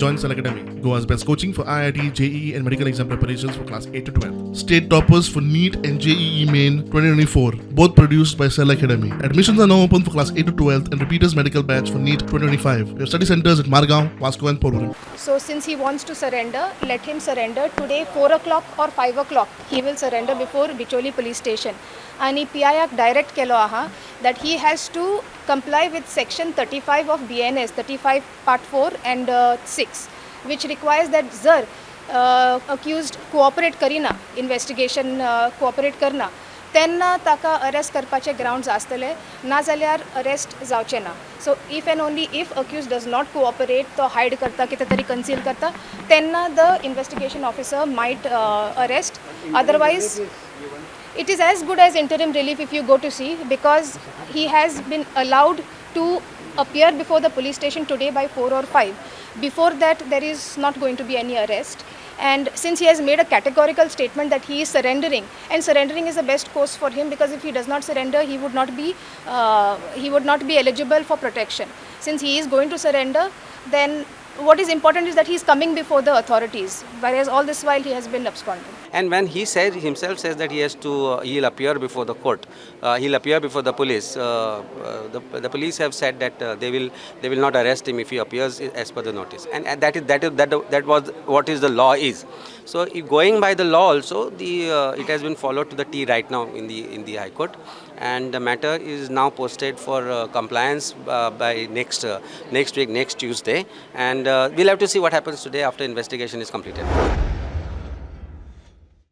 Join Cell Academy, Goa's best coaching for IIT, JEE and medical exam preparations for class 8 to 12. State toppers for NEET and JEE Main 2024, both produced by Cell Academy. Admissions are now open for class 8 to 12th and repeaters medical batch for NEET 2025. We have study centers at Margao, Vasco and Porvorim. So since he wants to surrender, let him surrender. Today 4 o'clock or 5 o'clock he will surrender before Bicholi police station. And PIAक direct केलो आहा that he has to comply with section 35 of BNS, 35 part 4 and 6, which requires that जर accused cooperate Kareena, investigation cooperate करना, तेन्ना ताका arrest करपाचे grounds आसतले, ना जाल्यार arrest जावचे ना. So if and only if accused does not cooperate, तो hide करता, कितें तरी conceal करता, तेन्ना the investigation officer might arrest. Otherwise, it is as good as interim relief if you go to see, because he has been allowed to appear before the police station today by 4 or 5. Before that, there is not going to be any arrest. And since he has made a categorical statement that he is surrendering, and surrendering is the best course for him, because if he does not surrender, he would not be eligible for protection. Since he is going to surrender, then what is important is that he is coming before the authorities, whereas all this while he has been absconding. And when he himself says that he'll appear before the court, he'll appear before the police. The police have said that they will not arrest him if he appears as per the notice, and that was what is the law is. So if going by the law also, it has been followed to the T right now in the High Court, and the matter is now posted for compliance by next week, next Tuesday, and we'll have to see what happens today after investigation is completed.